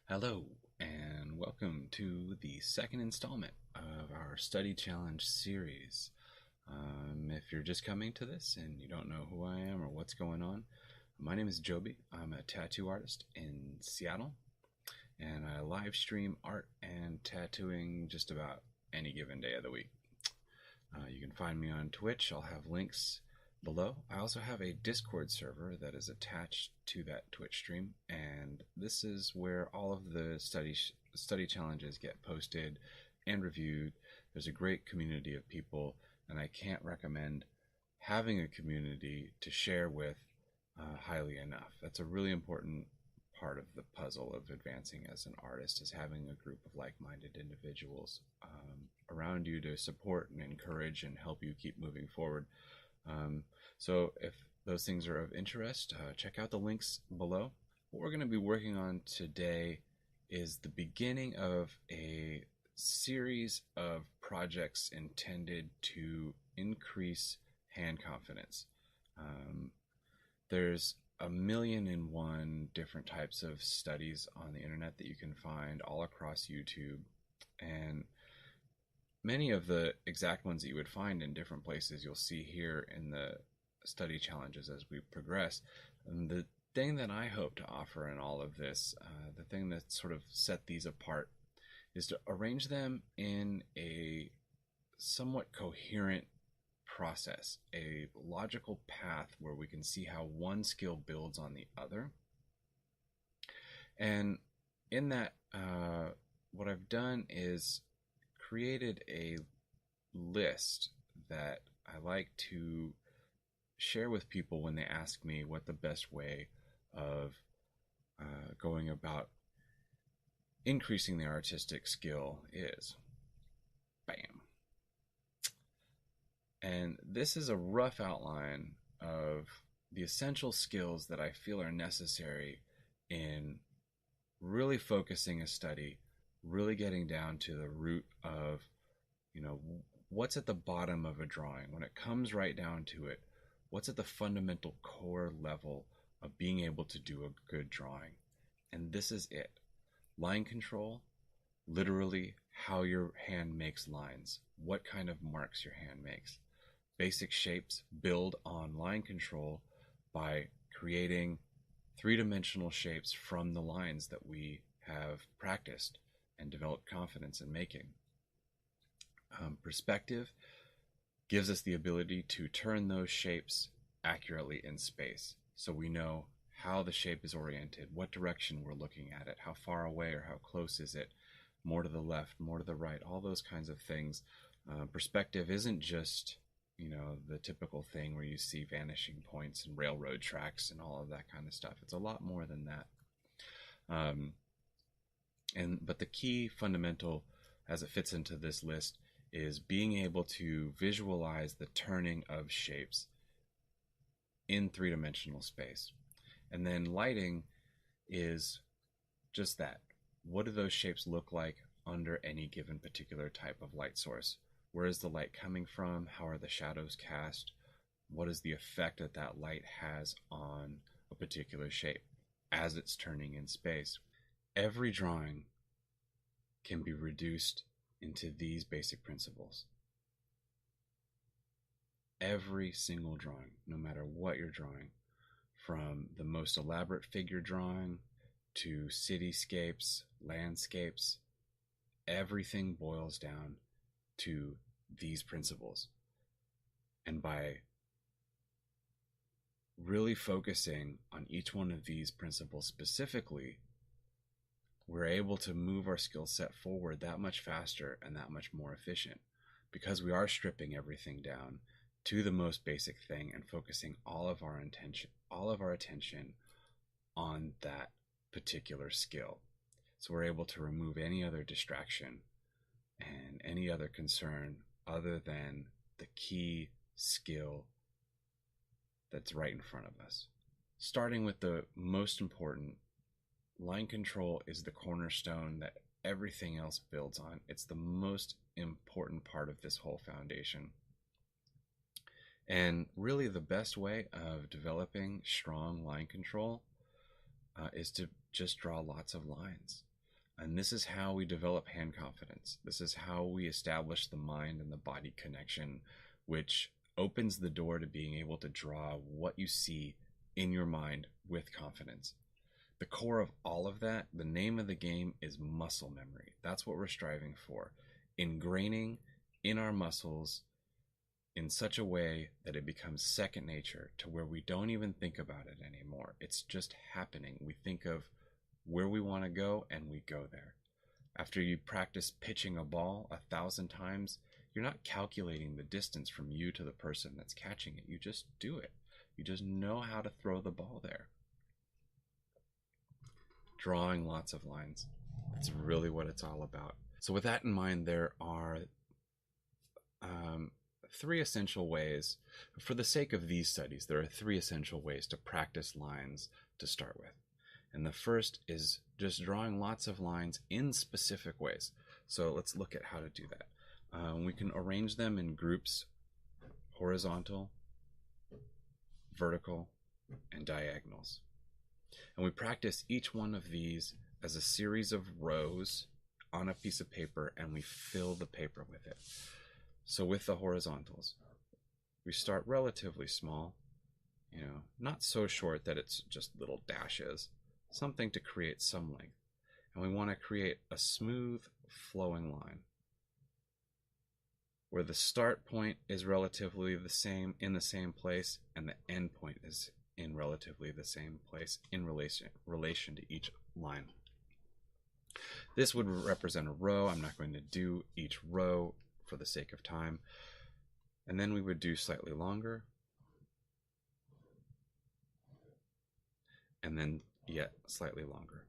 Hello, and welcome to the second installment of our study challenge series. If you're just coming to this and you don't know who I am or what's going on, my name is Joby. I'm a tattoo artist in Seattle, and I live stream art and tattooing just about any given day of the week. You can find me on Twitch. I'll have links below. I also have a Discord server that is attached to that Twitch stream, and this is where all of the study challenges get posted and reviewed. There's a great community of people, and I can't recommend having a community to share with highly enough. That's a really important part of the puzzle of advancing as an artist, is having a group of like-minded individuals around you to support and encourage and help you keep moving forward. So if those things are of interest, check out the links below. What we're going to be working on today is the beginning of a series of projects intended to increase hand confidence. There's a million and one different types of studies on the internet that you can find all across YouTube, and many of the exact ones that you would find in different places you'll see here in the study challenges as we progress. And the thing that I hope to offer in all of this, the thing that sort of set these apart, is to arrange them in a somewhat coherent process, a logical path where we can see how one skill builds on the other. And in that, what I've done is created a list that I like to share with people when they ask me what the best way of going about increasing their artistic skill is. Bam. And this is a rough outline of the essential skills that I feel are necessary in really focusing a study, really getting down to the root of, what's at the bottom of a drawing. When it comes right down to it, what's at the fundamental core level of being able to do a good drawing? And this is it. Line control, literally how your hand makes lines, what kind of marks your hand makes. Basic shapes build on line control by creating three-dimensional shapes from the lines that we have practiced and developed confidence in making. Perspective gives us the ability to turn those shapes accurately in space, so we know how the shape is oriented, what direction we're looking at it, how far away or how close is it, more to the left, more to the right, all those kinds of things. Perspective isn't just the typical thing where you see vanishing points and railroad tracks and all of that kind of stuff. It's a lot more than that. But the key fundamental, as it fits into this list, is being able to visualize the turning of shapes in three-dimensional space. And then lighting is just that. What do those shapes look like under any given particular type of light source? Where is the light coming from? How are the shadows cast? What is the effect that that light has on a particular shape as it's turning in space? Every drawing can be reduced into these basic principles. Every single drawing, no matter what you're drawing, from the most elaborate figure drawing to cityscapes, landscapes, everything boils down to these principles. And by really focusing on each one of these principles specifically, we're able to move our skill set forward that much faster and that much more efficient, because we are stripping everything down to the most basic thing and focusing all of our attention on that particular skill. So we're able to remove any other distraction and any other concern other than the key skill that's right in front of us. Starting with the most important, line control is the cornerstone that everything else builds on. It's the most important part of this whole foundation. And really the best way of developing strong line control is to just draw lots of lines. And this is how we develop hand confidence. This is how we establish the mind and the body connection, which opens the door to being able to draw what you see in your mind with confidence. The core of all of that, the name of the game, is muscle memory. That's what we're striving for. Ingraining in our muscles in such a way that it becomes second nature, to where we don't even think about it anymore. It's just happening. We think of where we want to go and we go there. After you practice pitching a ball 1,000 times, you're not calculating the distance from you to the person that's catching it. You just do it. You just know how to throw the ball there. Drawing lots of lines. That's really what it's all about. So with that in mind, there are 3 essential ways. For the sake of these studies, there are 3 essential ways to practice lines to start with. And the first is just drawing lots of lines in specific ways. So let's look at how to do that. We can arrange them in groups: horizontal, vertical, and diagonals. And we practice each one of these as a series of rows on a piece of paper, and we fill the paper with it. So with the horizontals, we start relatively small, not so short that it's just little dashes, something to create some length. And we want to create a smooth flowing line where the start point is relatively the same, in the same place, and the end point is in relatively the same place in relation to each line. This would represent a row. I'm not going to do each row for the sake of time. And then we would do slightly longer, and then yet slightly longer.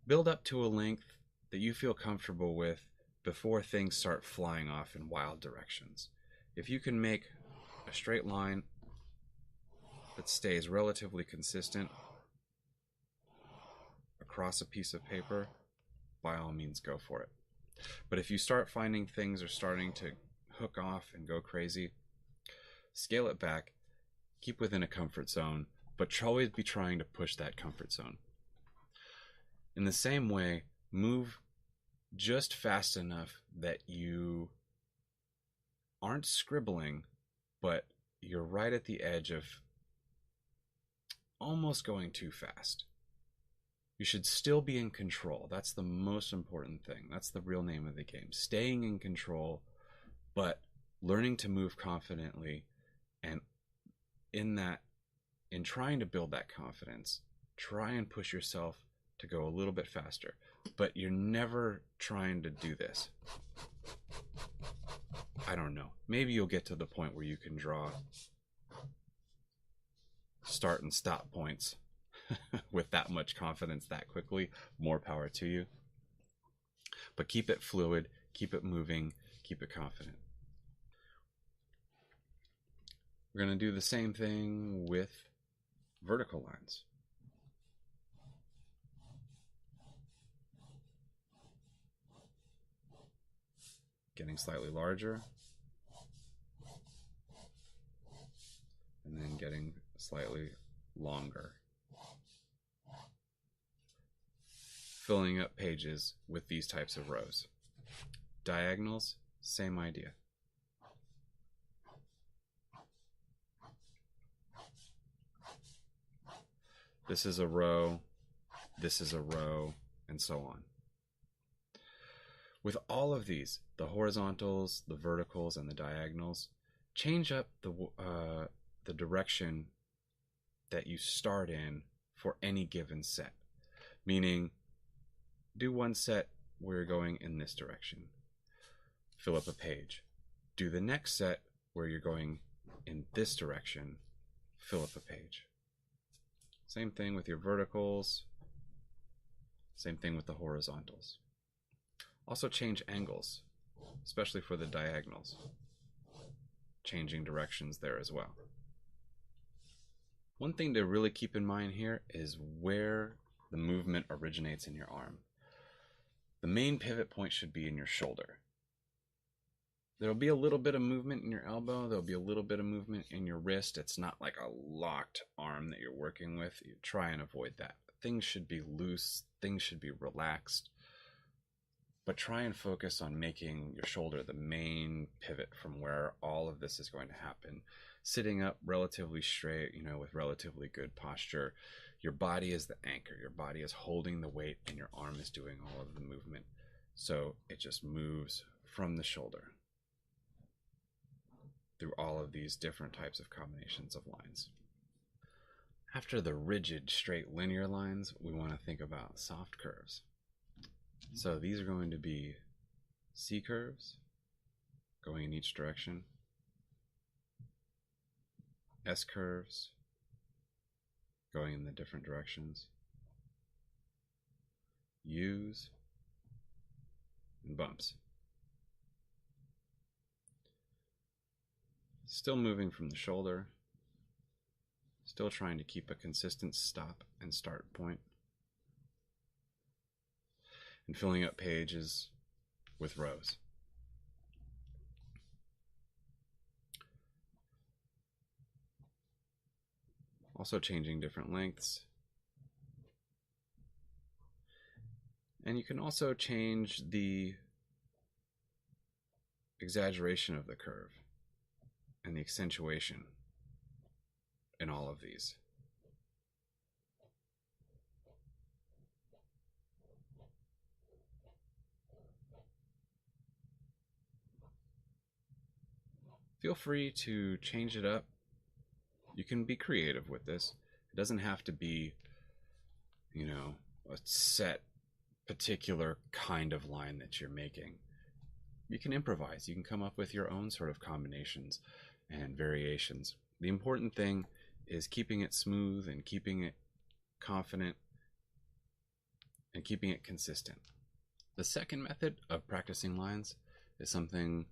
Build up to a length that you feel comfortable with before things start flying off in wild directions. If you can make a straight line that stays relatively consistent across a piece of paper, by all means go for it. But if you start finding things are starting to hook off and go crazy, scale it back, keep within a comfort zone, but always be trying to push that comfort zone. In the same way, move just fast enough that you aren't scribbling, but you're right at the edge of almost going too fast. You should still be in control. That's the most important thing. That's the real name of the game. Staying in control, but learning to move confidently. And in trying to build that confidence, try and push yourself to go a little bit faster. But you're never trying to do this. I don't know. Maybe you'll get to the point where you can draw start and stop points with that much confidence that quickly. More power to you. But keep it fluid, keep it moving, keep it confident. We're going to do the same thing with vertical lines. Getting slightly larger, and then getting slightly longer. Filling up pages with these types of rows. Diagonals, same idea. This is a row, this is a row, and so on. With all of these, the horizontals, the verticals, and the diagonals, change up the direction that you start in for any given set. Meaning, do one set where you're going in this direction. Fill up a page. Do the next set where you're going in this direction. Fill up a page. Same thing with your verticals. Same thing with the horizontals. Also change angles, especially for the diagonals. Changing directions there as well. One thing to really keep in mind here is where the movement originates in your arm. The main pivot point should be in your shoulder. There'll be a little bit of movement in your elbow. There'll be a little bit of movement in your wrist. It's not like a locked arm that you're working with. You try and avoid that. Things should be loose. Things should be relaxed. But try and focus on making your shoulder the main pivot from where all of this is going to happen. Sitting up relatively straight, with relatively good posture. Your body is the anchor. Your body is holding the weight, and your arm is doing all of the movement. So it just moves from the shoulder through all of these different types of combinations of lines. After the rigid, straight, linear lines, we want to think about soft curves. So these are going to be C curves going in each direction, S curves going in the different directions, U's, and bumps. Still moving from the shoulder, still trying to keep a consistent stop and start point, and filling up pages with rows. Also changing different lengths. And you can also change the exaggeration of the curve and the accentuation in all of these. Feel free to change it up. You can be creative with this. It doesn't have to be, a set particular kind of line that you're making. You can improvise. You can come up with your own sort of combinations and variations. The important thing is keeping it smooth and keeping it confident and keeping it consistent. The second method of practicing lines is something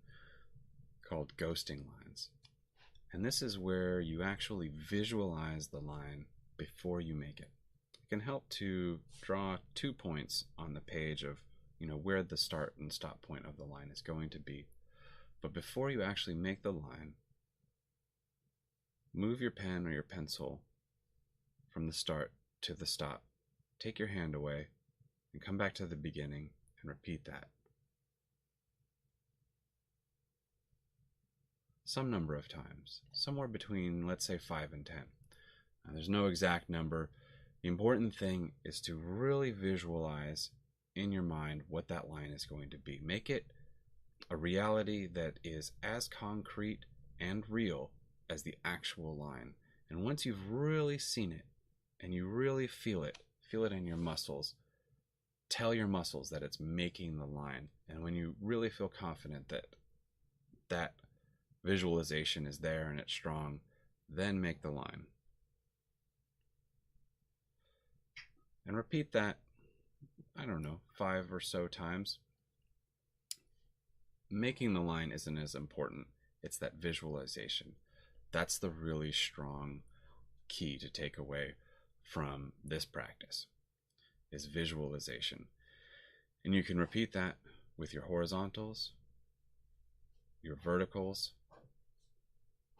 called ghosting lines. And this is where you actually visualize the line before you make it. It can help to draw 2 points on the page of, where the start and stop point of the line is going to be. But before you actually make the line, move your pen or your pencil from the start to the stop. Take your hand away and come back to the beginning and repeat that some number of times, somewhere between, let's say, 5 and 10. Now, there's no exact number. The important thing is to really visualize in your mind what that line is going to be. Make it a reality that is as concrete and real as the actual line. And once you've really seen it and you really feel it in your muscles, tell your muscles that it's making the line. And when you really feel confident that that visualization is there and it's strong, then make the line. And repeat that, 5 or so times. Making the line isn't as important. It's that visualization. That's the really strong key to take away from this practice, is visualization. And you can repeat that with your horizontals, your verticals,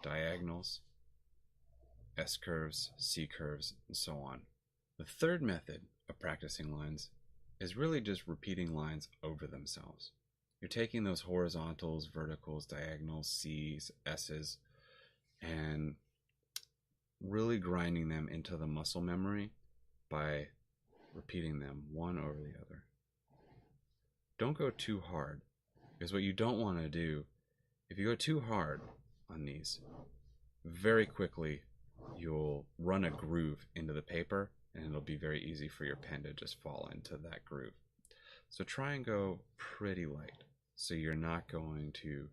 diagonals, S curves, C curves, and so on. The third method of practicing lines is really just repeating lines over themselves. You're taking those horizontals, verticals, diagonals, C's, S's, and really grinding them into the muscle memory by repeating them one over the other. Don't go too hard, because what you don't want to do, if you go too hard on these, very quickly you'll run a groove into the paper, and it'll be very easy for your pen to just fall into that groove. So try and go pretty light, so you're not going to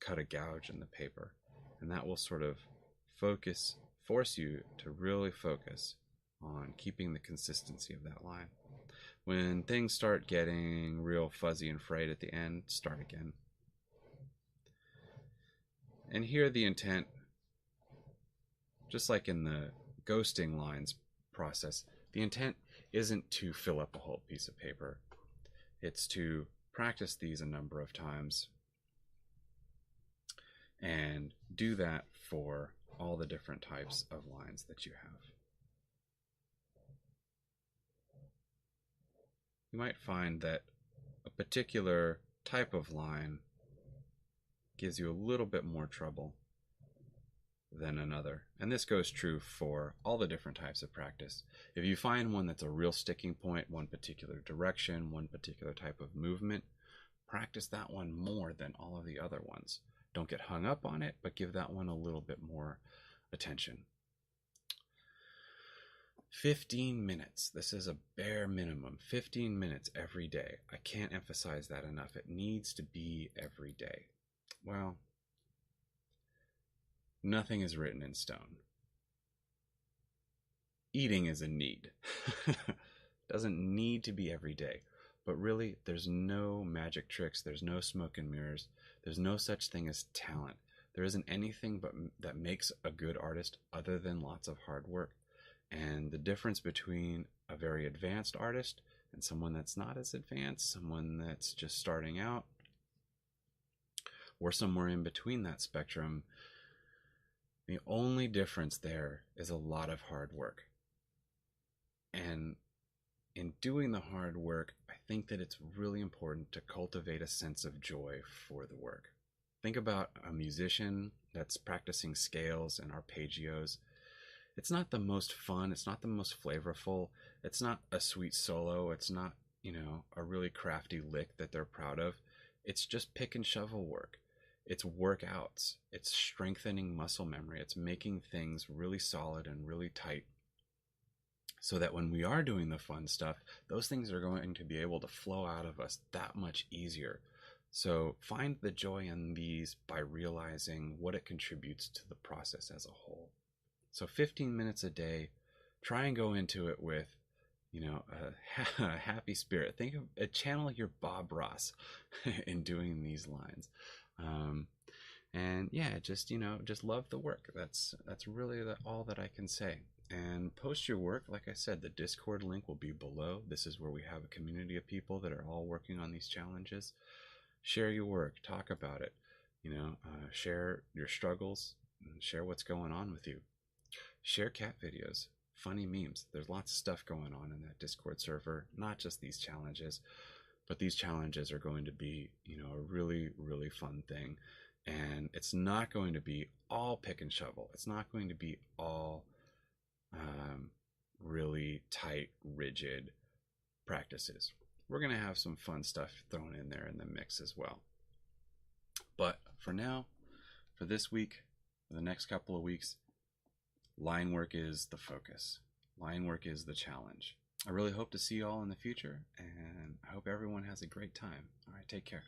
cut a gouge in the paper. And that will sort of force you to really focus on keeping the consistency of that line. When things start getting real fuzzy and frayed at the end, start again. And here the intent, just like in the ghosting lines process, the intent isn't to fill up a whole piece of paper. It's to practice these a number of times And do that for all the different types of lines that you have. You might find that a particular type of line gives you a little bit more trouble than another. And this goes true for all the different types of practice. If you find one that's a real sticking point, one particular direction, one particular type of movement, practice that one more than all of the other ones. Don't get hung up on it, but give that one a little bit more attention. 15 minutes. This is a bare minimum. 15 minutes every day. I can't emphasize that enough. It needs to be every day. Well, nothing is written in stone. Eating is a need. Doesn't need to be every day. But really, there's no magic tricks. There's no smoke and mirrors. There's no such thing as talent. There isn't anything that makes a good artist other than lots of hard work. And the difference between a very advanced artist and someone that's not as advanced, someone that's just starting out, or somewhere in between that spectrum, the only difference there is a lot of hard work. And in doing the hard work, I think that it's really important to cultivate a sense of joy for the work. Think about a musician that's practicing scales and arpeggios. It's not the most fun, it's not the most flavorful, it's not a sweet solo, it's not, a really crafty lick that they're proud of. It's just pick and shovel work. It's workouts. It's strengthening muscle memory. It's making things really solid and really tight so that when we are doing the fun stuff, those things are going to be able to flow out of us that much easier. So find the joy in these by realizing what it contributes to the process as a whole. So 15 minutes a day, try and go into it with, a happy spirit. Think of channel your Bob Ross in doing these lines. And yeah, just love the work. That's really all that I can say. And post your work. Like I said, the Discord link will be below. This is where we have a community of people that are all working on these challenges. Share your work, talk about it, share your struggles, and share what's going on with you. Share cat videos, funny memes. There's lots of stuff going on in that Discord server, not just these challenges, but these challenges are going to be, a really, really fun thing. And it's not going to be all pick and shovel. It's not going to be all really tight, rigid practices. We're going to have some fun stuff thrown in there in the mix as well. But for now, for this week, for the next couple of weeks, line work is the focus. Line work is the challenge. I really hope to see you all in the future, and I hope everyone has a great time. All right, take care.